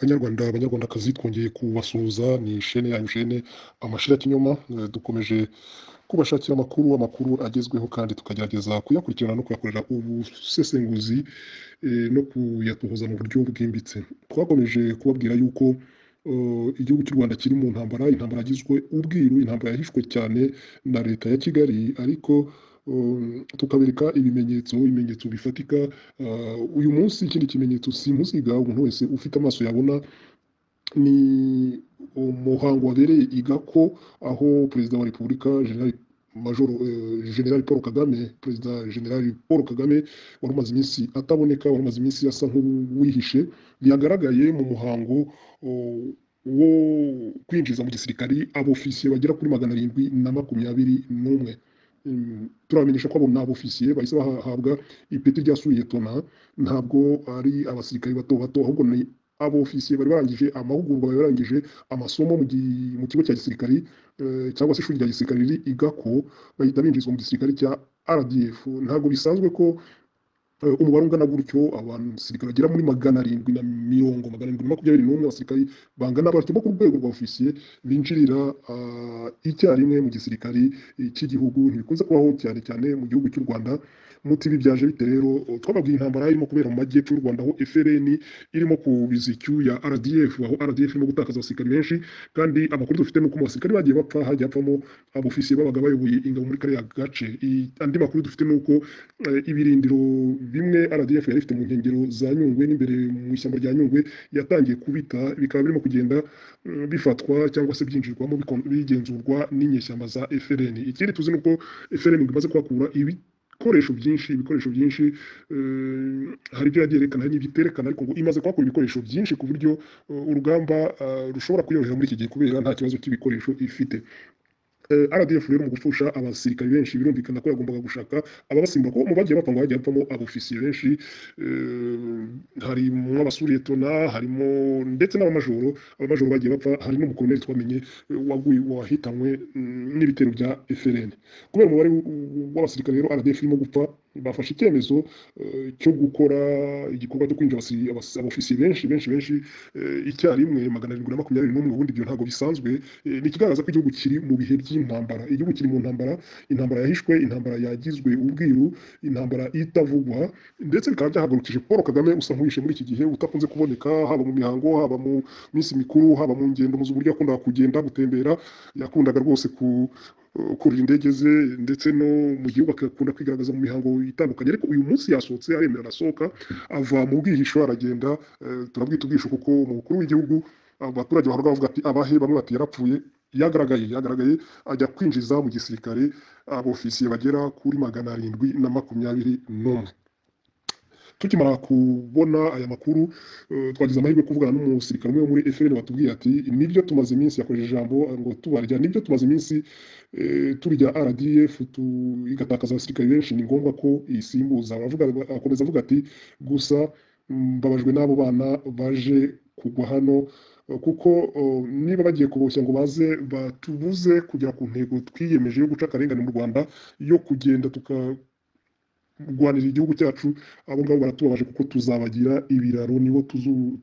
Banyarwanda banyarwandakazi twongeye kubasuhuza ni ishene yanyu shene amashira kinyoma dukomeje kubashakira amakuru agezweho kandi tukagerageza kuyakurikirana no kuyakorera ubusesenguzi no kuyatohoza mu buryo bwimbitse. Twakomeje kubabwira yuko igihugu cy'u Rwanda kiri mu intambara yagizwe ubwiru, intambara yahishwe cyane na leta ya Kigali, ariko tukabereka ibimenyetso bifatika. Uyu munsi ikindi kimenyetso simusiga umuntu wese ufite amaso yabona ni umuhango wabereye i Gako, aho perezida wa repubulika General Paul Kagame, perezida General Paul Kagame wari umaze iminsi ataboneka, wari umaze iminsi asa nk'uwihishe, yagaragaye mu muhango wo kwinjiza mu gisirikari abofisiye bagera kuri 721. Turamenyesha ko abo ni abofisiye bahise bahabwa ipeti rya suyetona, ntabwo ari abasirikari bato bato, ahubwo ni abofisiye bari barangije amahugurwa, bari barangije amasomo mu kigo cya gisirikari cyangwa se ishuri rya gisirikari riri i Gako, bahita binjizwa mu gisirikari cya RDF. Ntabwo bisanzwe ko umubare ungana gutyo abasirikare bagera muri 721 abasirikari bangana batyo bo ku rwego rwa ofisiye binjirira icyarimwe mu gisirikari cy'igihugu. Ntibikunze kubaho cyane cyane mu gihugu cy'u Rwanda. Muti ibi byaje bite rero? Twababwiye intambara irimo kubera mu majyepfo y'u Rwanda, aho FRN irimo kubiza icyuya RDF, aho RDF irimo gutakaza abasirikari benshi, kandi amakuru dufite nuko mu basirikari bagiye bapfa hagiye hapfamo abofisiye babaga bayoboye ingabo muri kariya gace. Andi makuru dufite nuko ibirindiro bimwe RDF yari ifite mu nkengero za Nyungwe n'imbere mu ishyamba rya Nyungwe yatangiye kubita, bikaba birimo kugenda bifatwa cyangwa se byinjirwamo bigenzurwa n'inyeshyamba za FRN. Ikindi tuzi nuko FRN imaze kuhakura ibikoresho byinshi, hari ibyo yagiye yerekana, hari n'ibiterekana, ariko ngo imaze kuhakura ibikoresho byinshi ku buryo urugamba rushobora kuyorohera muri iki gihe kubera nta kibazo cy'ibikoresho ifite. RDF rero mu gupfusha abasirikari benshi birumvikana ko yagombaga gushaka ababasimbura, ko mu bagiye bapfa ngo hagiye hapfamo abofisiye benshi, harimo abasuriyetona, harimo ndetse n'abamajoro bagiye bapfa, hari n'umukoloneli twamenye wahitanywe n'ibitero bya FRN. Kubera umubare w'abasirikare rero RDF irimo gupfa, bafashe icyemezo cyo gukora igikorwa cyo kwinjira abofisiye benshi icyarimwe 721. Ubundi ibyo ntabwo bisanzwe, ni ikigaragaza ko igihugu kiri mu bihe by'intambara. Igihugu kiri mu intambara yahishwe, intambara yagizwe ubwiru, intambara itavugwa, ndetse bikaba byahagurukije Paul Kagame usa nk'uwishe muri iki gihe, utakunze kuboneka haba mu mihango, haba mu minsi mikuru, haba mu ngendo. Muzi uburyo yakundaga kugenda gutembera, yakundaga rwose kurira indege ze, ndetse no mu gihugu akakunda kwigaragaza mu mihango itandukanye. Ariko uyu munsi yasohotse, aremera arasohoka, ava mu bwihisho aragenda. Turabwita ubwisho kuko umukuru w'igihugu, abaturage bahora bavuga ati abahe, bamwe bati yarapfuye. Yagaragaye ajya kwinjiza mu gisirikare abofisiye bagera kuri 721. Tukimara kubona aya makuru, twagize amahirwe kuvugana n'umusirikare umwe muri FRN watubwiye ati nibyo tumaze iminsi, yakoresheje ijambo ngo tubarya, nibyo tumaze iminsi turya RDF igatakaza abasirikare benshi, ni ngombwa ko isimbuza. Akomeza avuga ati gusa mbabajwe n'abo bana baje kugwa hano, kuko niba bagiye kuboshya ngo baze batubuze kugera ku ntego twiyemeje yo guca akarengane mu Rwanda, yo kugenda tukarwanira igihugu cyacu, abo ngabo baratubabaje kuko tuzabagira ibiraro, nibo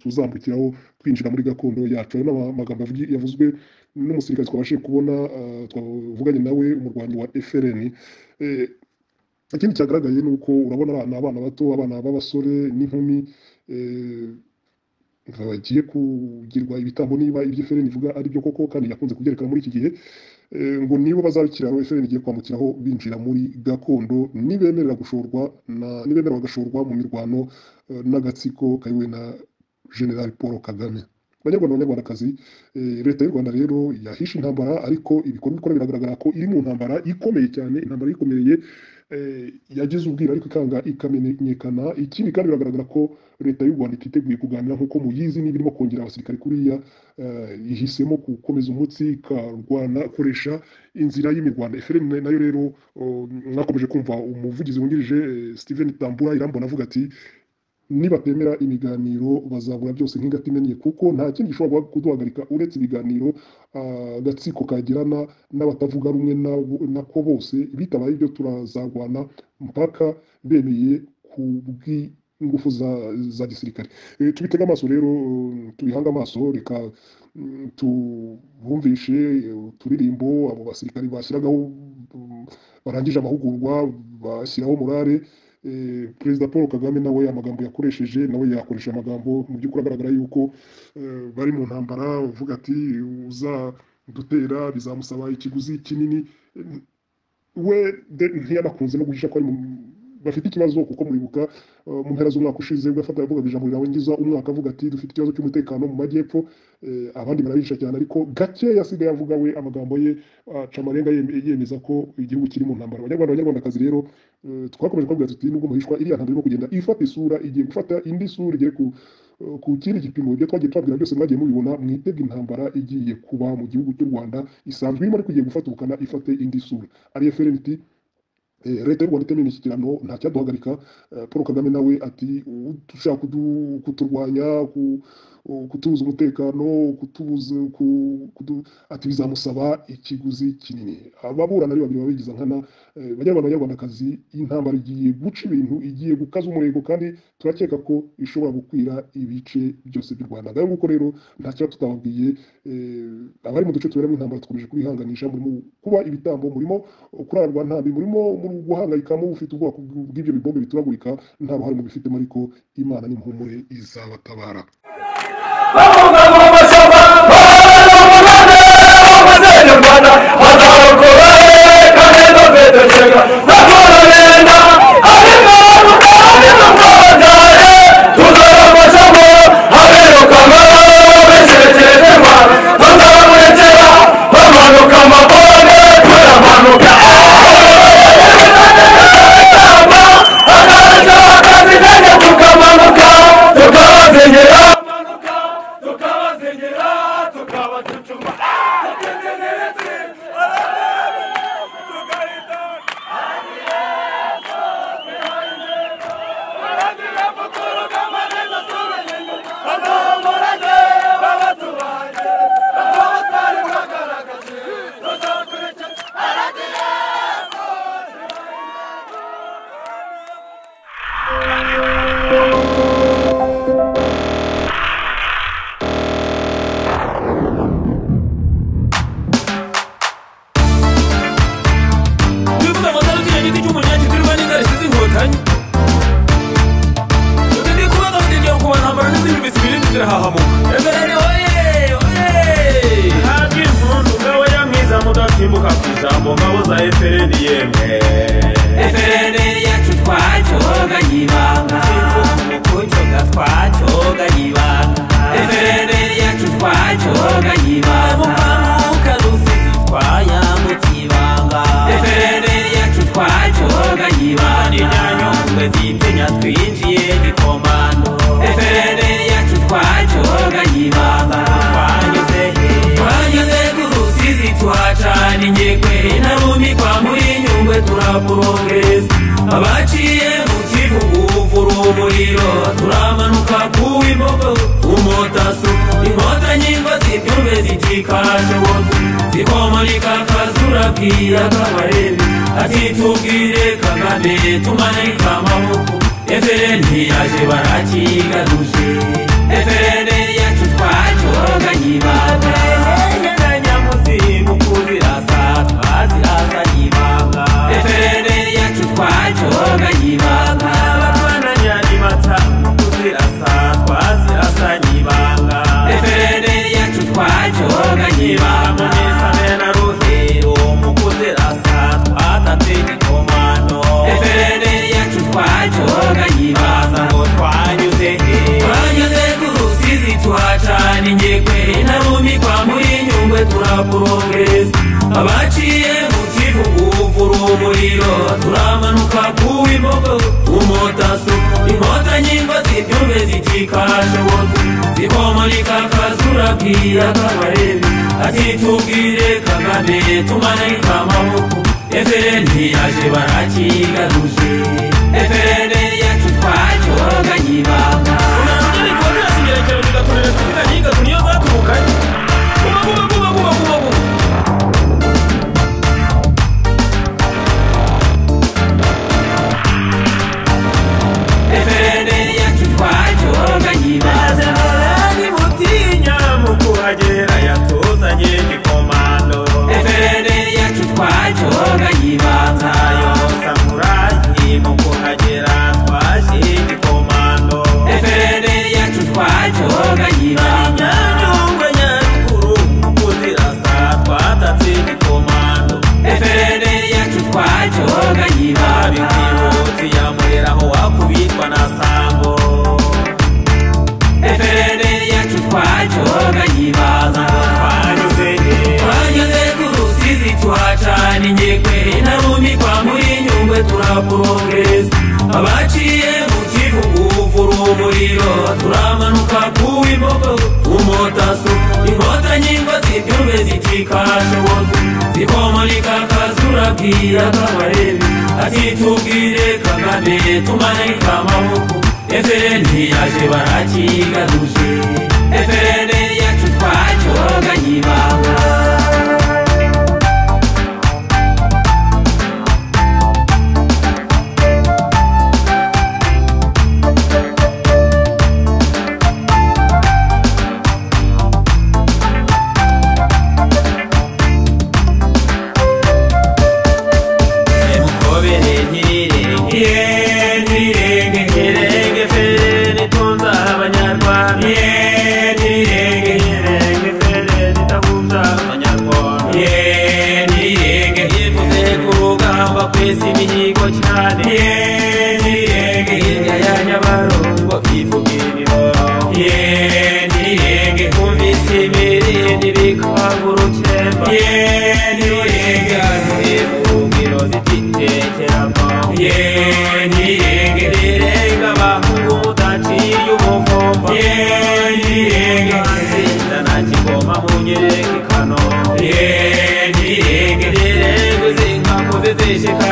tuzambukiraho twinjira muri gakondo yacu. Ayo ni amagambo yavuzwe n'umusirikare twabashije kubona, twavuganye nawe, umurwanyi wa FRN. Ikindi cyagaragaye ni uko urabona abana bato, abana b'abasore n'inkumi bagiye kugirwa ibitambo, niba ibyo FRN ivuga ari byo koko, kandi yakunze kubyerekana muri iki gihe, ngo nibo bazabikiraho FRN igiye kwambukiraho binjira muri gakondo, nibemerera bagashorwa mu mirwano n'agatsiko kayobowe na General Paul Kagame. Banyarwandakazi, leta y'u Rwanda rero yahishe intambara, ariko ibikorwa ikora biragaragara ko iri mu ntambara ikomeye cyane, intambara ikomeye yagize ubwira ariko ikanga ikamenyekana. Ikindi kandi biragaragara ko leta y'u Rwanda ititeguye kuganira nk'uko muyizi, niba irimo kongera abasirikare kuriya, ihisemo gukomeza umutsi ikarwana, ikoresha inzira y'imirwano. FRN nayo rero, mwakomeje kumva umuvugizi wungirije Steven Tambura Irambona avuga ati nibatemera ibiganiro bazabura byose nk'ingati imenye, kuko nta kindi gishobora kuduhagarika uretse ibiganiro agatsiko kagirana n'abatavuga rumwe nako bose. Bitabaye ibyo turazagwana mpaka bemeye ingufu za gisirikare. Tubitega amaso rero, tubihanga amaso, reka tubumvishe uturirimbo abo basirikari bashyiragaho barangije amahugurwa, bashyiraho morale. Perezida Paul Kagame nawe amagambo yakoresheje, nawe yakoresha amagambo mu by'ukuri agaragara yuko bari mu ntambara, uvuga ati uzadutera bizamusaba ikiguzi kinini. We ntiyanakunze no guhisha ko ari bafite ikibazo, kuko muribuka mu mpera z'umwaka ushize ubwo yavugaga ijambo rirarangiza umwaka avuga ati dufite ikibazo cy'umutekano mu majyepfo, abandi barabihisha cyane, ariko gake yasigaye avuga we amagambo ye aca amarenga yemeza ko igihugu kiri mu ntambara. Abanyarwandakazi rero twakomeje kubabwira tuti nubwo muhishwa iriya ntambara irimo kugenda ifata isura, igiye gufata indi sura, igiye ku kindi gipimo. Ibyo twagiye twabwira byose mwagiye mubibona, mwitega intambara igiye kuba mu gihugu cy'u Rwanda isanzwe irimo, ariko igiye gufata ubukana, ifate indi sura. Ari FRNT leta y'u Rwanda itemeye imishyikirano nta cyaduhagarika. Paul Kagame nawe ati dushaka kuturwanya, kutubuza umutekano, ati bizamusaba ikiguzi kinini. Ababurana ari babiri babigiza nkana. Banyarwandakazi, intambara igiye guca ibintu, igiye gukaza umurego, kandi turakeka ko ishobora gukwira ibice byose by'u Rwanda. Ngaho nguko rero nta kiba tutababwiye. Abari mu duce tuberamo intambara dukomeje kubihanganisha, murimo kuba ibitambo, murimo kurarwa ntambi, murimo guhangayika, mufite ubwoko bw'ibyo bibombe bituragurika, nta ruhare mubifitemo, ariko Imana n'impumure izabatabara. Abaciye mu kivugu uvura umuriro, turamanuka kuw'imbogo umotaso, inkota nyingo zibyumve zitikaje wozu, zikomonika kazura bwira kabarebe, ati tubwire Kagame tumanika amaboko. FRN yaje barakigaruje, FRN yacu twacoganye ibanga, na nyamuzimu kuzirasa twazirasa ibanga, FRN yacu twacoganye ibanga, abarwana nyamata kuzirasa twazirasa ibanga, FRN yacu twacoganye ibanga, Munisame na Ruhero mu kuzirasa twatatse ikomando, FRN yacu twacoganye ibanga, ngo twanyuze ku Rusizi tuhacana ingekwe, intarumikwa muri Nyungwe turakurongeza, abaciye mu kivugu uvura umuriro, turamanuka kuw'imbogo umotaso, inkota nyingo zibyumve zitikaje wozu, zikomonika kazura bwira kabarebe, ati tubwire Kagame tumanika amaboko. FRN yaje barakigaruje, FRN yacu twacoganye ibanga, FRN cyoga nyibanga nyungwe nyaruguru kuzirasa twatatse igikomando FRN yacu twacyoga nyibanga bikibutse yamureraho wakubitwa na Sango FRN yacu twacyoga nyibaza twanyuze ku Rusizi twacana ingekwe narumikwa muri Nyungwe turaprogresa abaciye mu Kivugu umuriro turamanuka kuw'imbogo umotaso inkotanyi ngo zibyumve zitikashe wote zikomolika kazura bwira kabarebe ati tubwire Kagame tumanike amaboko FRN yaje barakigaruje FRN yacu twacyoga nyibanga kwezi mihigo cyane nirenge ya Nyabarongo ivugiriro nirenge kumvise imirindi bikangurukemba nirenge ivugiro zititekeramo nirenge rirenga abahungu mudaciye umuvumba nirenge nzinda na Kigoma munyereke Kanombe nirenge zinka kuzizishika